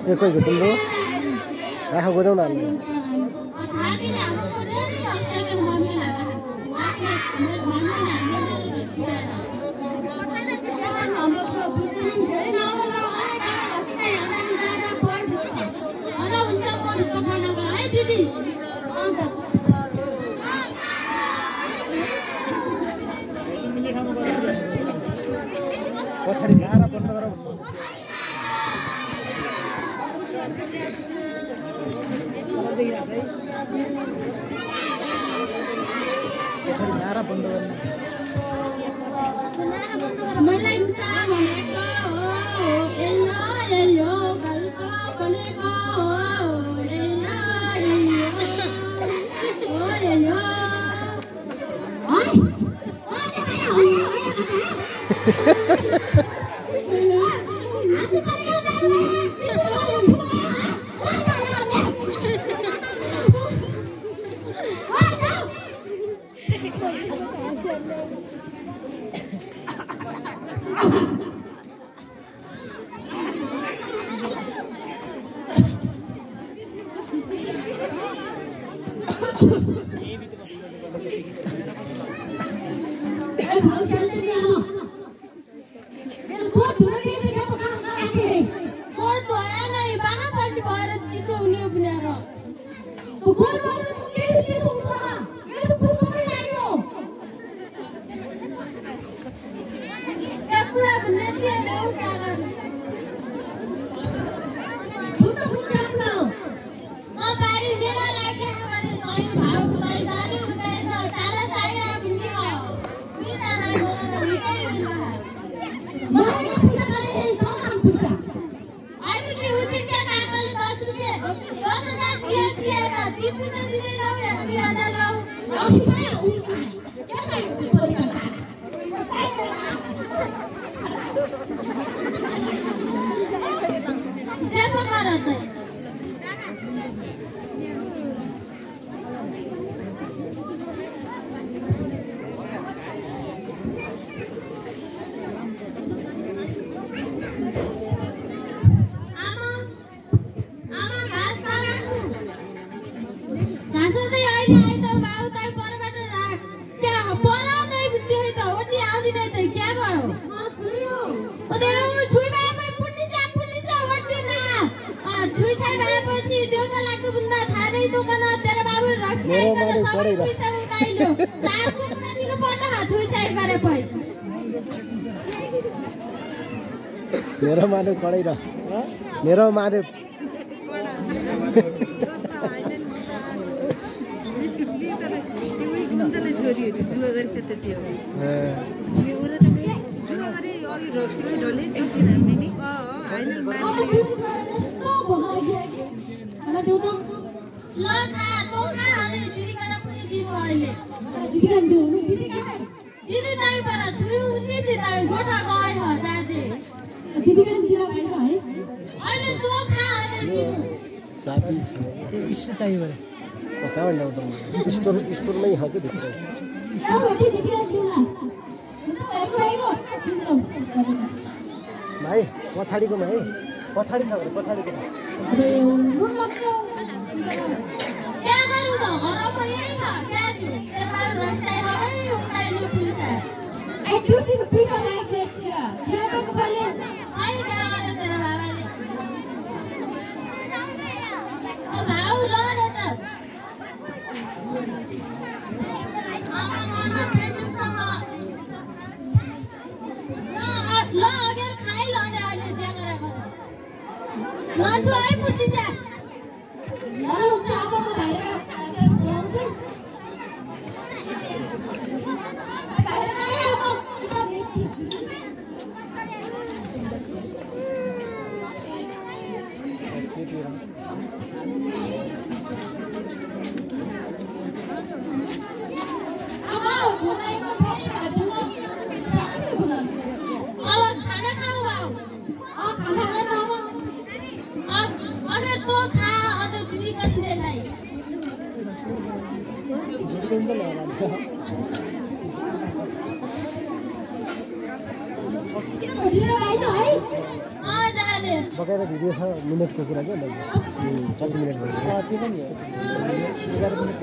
कोही को तिम्रो आँखा गोजाउ न पछाडि ल्याएर बन्द गर नारा बन्द गर्ने मलाई गुस्सा भनेको हो एल्लो एल्लो गल्को भनेको मेरो माधव कडै र मेरो माधव छोरीहरू जुवा गरेको त त्यो जुवा गरे अघि रोक्सी डोले एकदिन हामी नि स्टोरमै हो कि भित्र भाइ पछाडिको भाइ पछाडि छ भने पछाडिको बकाइदा भिडियो छ मिनेटको कुरा के कति मिनेट भयो त्यो पनि 11 मिनेट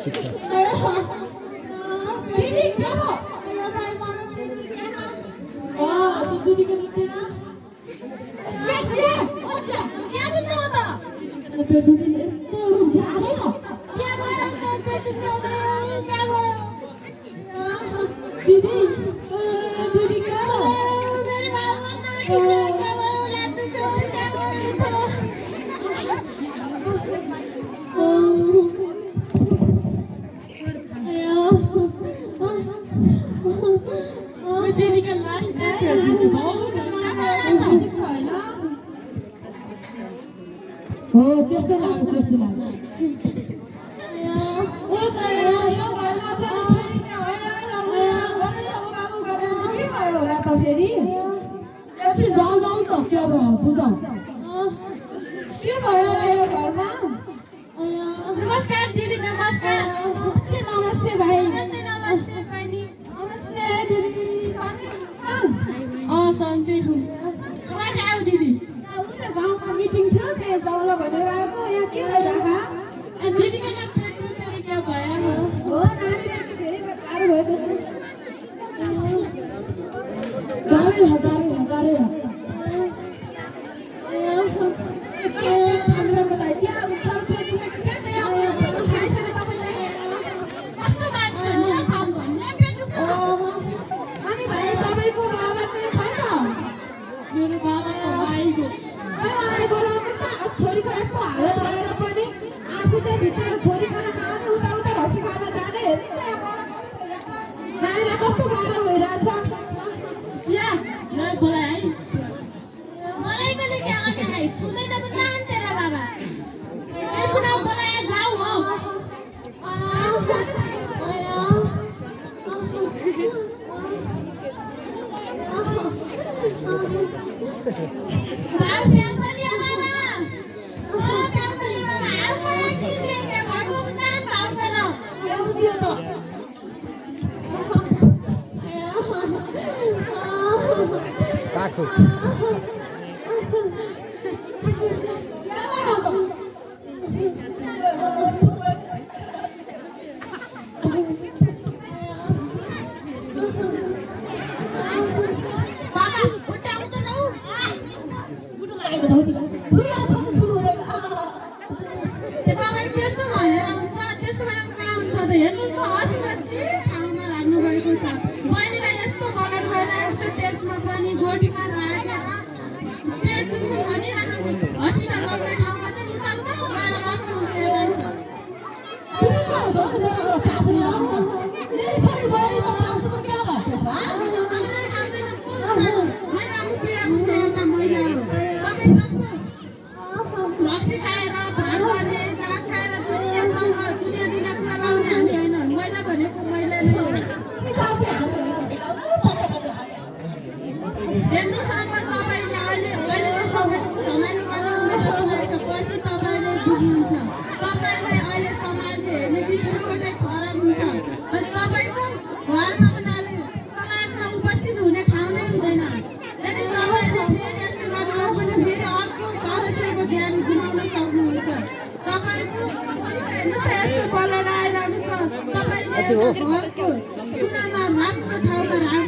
ठिक छ त्यस्तो लाग्यो फेरि एकछिन जाउँ त के बुझौँ के भयो र यो घरमा नमस्कार दिदी नमस्कार नमस्ते भाइ नमस्ते बहिनी नमस्ते दिदी सन्चै छु कहाँ आऊ दिदी उता गाउँको मिटिङ थियो त्यही जाउला भनेर आएको यहाँ के भइरहेको दिदीको नाम क्या भयो हो नानीलाई धेरै गाह्रो भयो जस्तो गाह्रै छोरीको यस्तो हालत भएर पनि आफू चाहिँ भित्र छोरी खाना खाने उता रक्सी खान जाने नानीलाई कस्तो गाह्रो भइरहेछ मलाई पनि के आउँछ छुँदैन पनि जान्थे र बाबा पुनः बोलाए जाऊ हो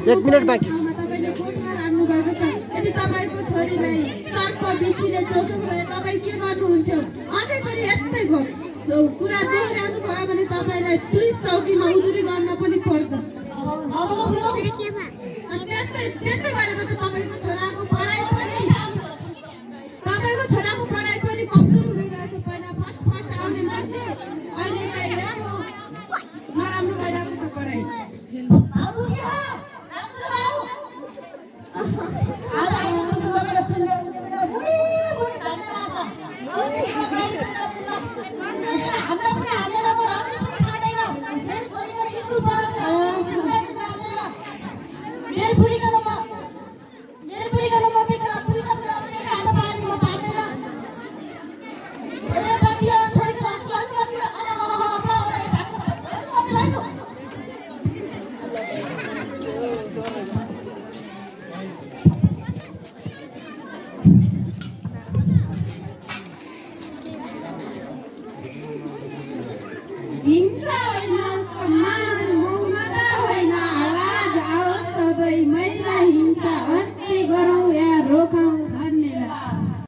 एक मिनट बाँकी छ यदि तपाईको छोरीलाई सर्प बिछीले टोकेको भए तपाईँ के गर्नुहुन्थ्यो अझै पनि यस्तै कुरा दोहोऱ्याउनु भयो भने तपाईलाई पुलिस चौकीमा उजुरी गर्न पनि पर्छ त्यस्तै गरेर त तपाईको छोराको पढाइ पनि कमजोर हुँदै गएछ पहिला फर्स्ट आउने मान्छे अहिले चाहिँ यस्तो नराम्रो भइरहेको छ पढाइ